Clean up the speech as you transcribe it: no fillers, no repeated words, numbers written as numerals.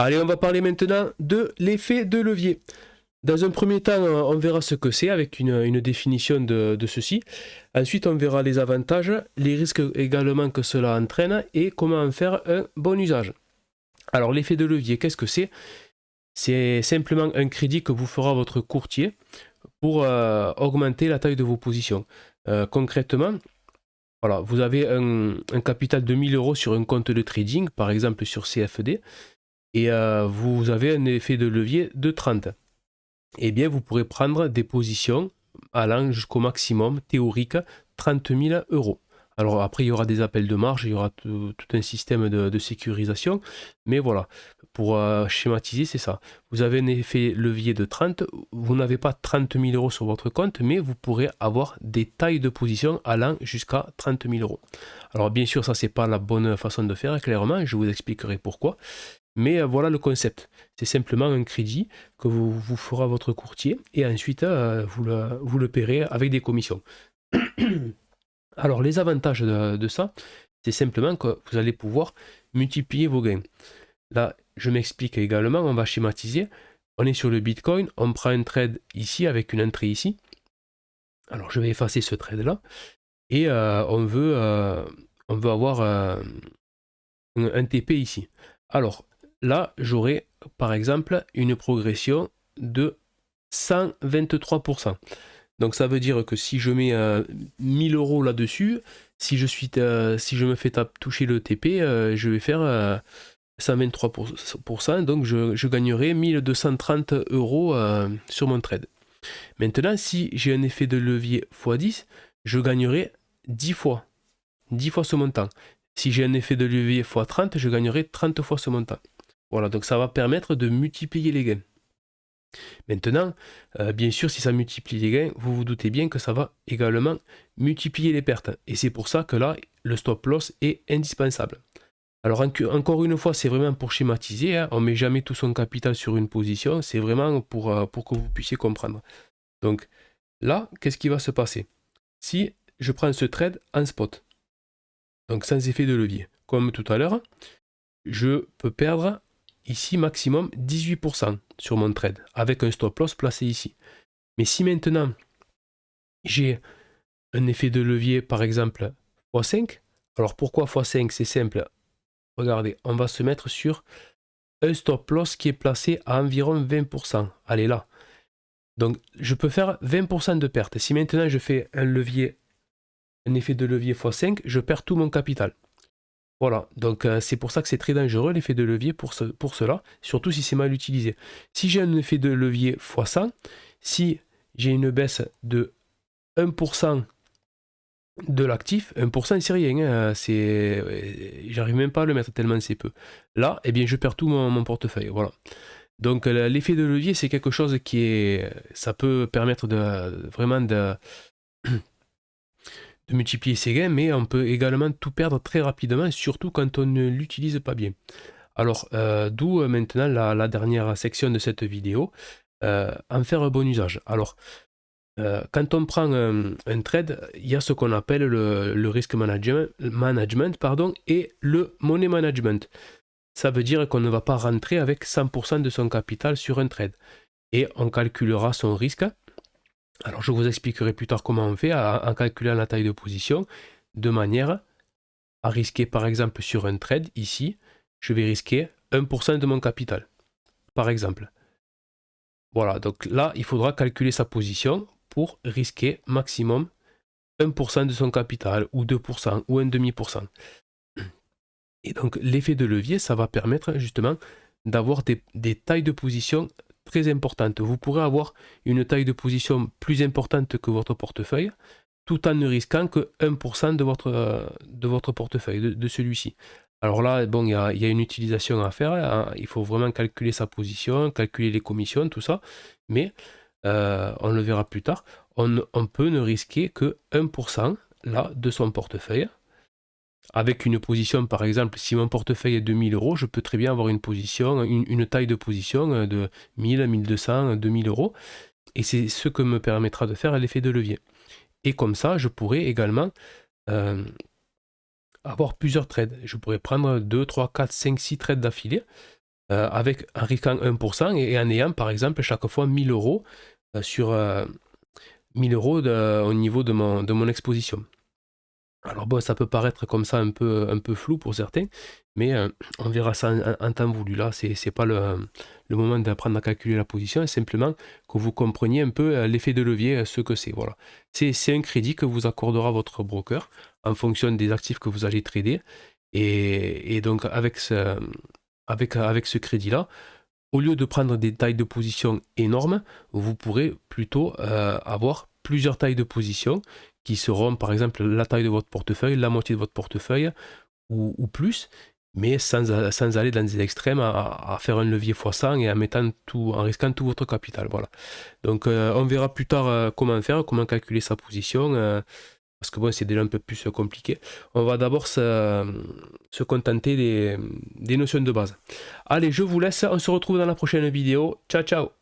Allez, on va parler maintenant de l'effet de levier. Dans un premier temps, on verra ce que c'est avec une définition de ceci. Ensuite, on verra les avantages, les risques également que cela entraîne et comment en faire un bon usage. Alors, l'effet de levier, qu'est-ce que c'est? C'est simplement un crédit que vous fera votre courtier pour augmenter la taille de vos positions. Concrètement, voilà, vous avez un capital de 1000 euros sur un compte de trading, par exemple sur CFD, et vous avez un effet de levier de 30. Eh bien, vous pourrez prendre des positions allant jusqu'au maximum théorique 30 000 euros. Alors après, il y aura des appels de marge, il y aura tout un système de sécurisation, mais voilà, pour schématiser, c'est ça. Vous avez un effet levier de 30, vous n'avez pas 30 000 euros sur votre compte, mais vous pourrez avoir des tailles de position allant jusqu'à 30 000 euros. Alors bien sûr, ça, c'est pas la bonne façon de faire, clairement, je vous expliquerai pourquoi. Mais voilà le concept. C'est simplement un crédit que vous fera votre courtier et ensuite vous le paierez avec des commissions. Alors les avantages de ça, c'est simplement que vous allez pouvoir multiplier vos gains. Là, je m'explique également, on va schématiser. On est sur le Bitcoin, on prend un trade ici avec une entrée ici. Alors je vais effacer ce trade là et on veut avoir un TP ici. Alors là, j'aurai par exemple une progression de 123%. Donc ça veut dire que si je mets 1000 euros là-dessus, si je me fais toucher le TP, je vais faire 123%, donc je gagnerai 1230 euros sur mon trade. Maintenant, si j'ai un effet de levier x10, je gagnerai 10 fois ce montant. Si j'ai un effet de levier x30, je gagnerai 30 fois ce montant. Voilà, donc ça va permettre de multiplier les gains. Maintenant, bien sûr, si ça multiplie les gains, vous vous doutez bien que ça va également multiplier les pertes. Et c'est pour ça que là, le stop loss est indispensable. Alors encore une fois, c'est vraiment pour schématiser, hein. On ne met jamais tout son capital sur une position, c'est vraiment pour que vous puissiez comprendre. Donc là, qu'est-ce qui va se passer? Si je prends ce trade en spot, donc sans effet de levier, comme tout à l'heure, je peux perdre ici maximum 18% sur mon trade, avec un stop loss placé ici. Mais si maintenant j'ai un effet de levier, par exemple, x5, alors pourquoi x5? C'est simple. Regardez, on va se mettre sur un stop loss qui est placé à environ 20%. Allez là. Donc je peux faire 20% de perte. Si maintenant je fais un effet de levier x5, je perds tout mon capital. Voilà, donc c'est pour ça que c'est très dangereux l'effet de levier pour cela, surtout si c'est mal utilisé. Si j'ai un effet de levier x100, si j'ai une baisse de 1% de l'actif, 1% c'est rien, hein, j'arrive même pas à le mettre tellement c'est peu. Là, eh bien je perds tout mon portefeuille, voilà. Donc l'effet de levier c'est quelque chose ça peut permettre vraiment de multiplier ses gains, mais on peut également tout perdre très rapidement, surtout quand on ne l'utilise pas bien. Alors, d'où maintenant la dernière section de cette vidéo, en faire un bon usage. Alors, quand on prend un trade, il y a ce qu'on appelle le risk management et le money management. Ça veut dire qu'on ne va pas rentrer avec 100% de son capital sur un trade. Et on calculera son risque. Alors, je vous expliquerai plus tard comment on fait en calculant la taille de position, de manière à risquer, par exemple, sur un trade, ici, je vais risquer 1% de mon capital, par exemple. Voilà, donc là, il faudra calculer sa position pour risquer maximum 1% de son capital, ou 2%, ou 1,5%. Et donc, l'effet de levier, ça va permettre justement d'avoir des tailles de position très importantes. Vous pourrez avoir une taille de position plus importante que votre portefeuille, tout en ne risquant que 1% de votre portefeuille, de celui-ci. Alors là, bon, il y a une utilisation à faire, hein. Il faut vraiment calculer sa position, calculer les commissions, tout ça, mais on le verra plus tard, on peut ne risquer que 1% là, de son portefeuille. Avec une position, par exemple, si mon portefeuille est de 1000 euros, je peux très bien avoir une taille de position de 1000, 1200, 2000 euros. Et c'est ce que me permettra de faire l'effet de levier. Et comme ça, je pourrais également avoir plusieurs trades. Je pourrais prendre 2, 3, 4, 5, 6 trades d'affilée en risquant 1% et en ayant par exemple chaque fois 1000 euros sur 1000 euros au niveau de mon exposition. Alors bon, ça peut paraître comme ça un peu flou pour certains, mais on verra ça en temps voulu. Là, c'est pas le moment d'apprendre à calculer la position, simplement que vous compreniez un peu l'effet de levier, ce que c'est. Voilà. C'est un crédit que vous accordera votre broker en fonction des actifs que vous allez trader. Et donc avec ce crédit-là, au lieu de prendre des tailles de position énormes, vous pourrez plutôt avoir plusieurs tailles de position qui seront par exemple la taille de votre portefeuille, la moitié de votre portefeuille ou plus, mais sans aller dans des extrêmes à faire un levier x100 et en risquant tout votre capital. Voilà. Donc on verra plus tard comment calculer sa position. Parce que bon, c'est déjà un peu plus compliqué. On va d'abord se contenter des notions de base. Allez, je vous laisse. On se retrouve dans la prochaine vidéo. Ciao, ciao!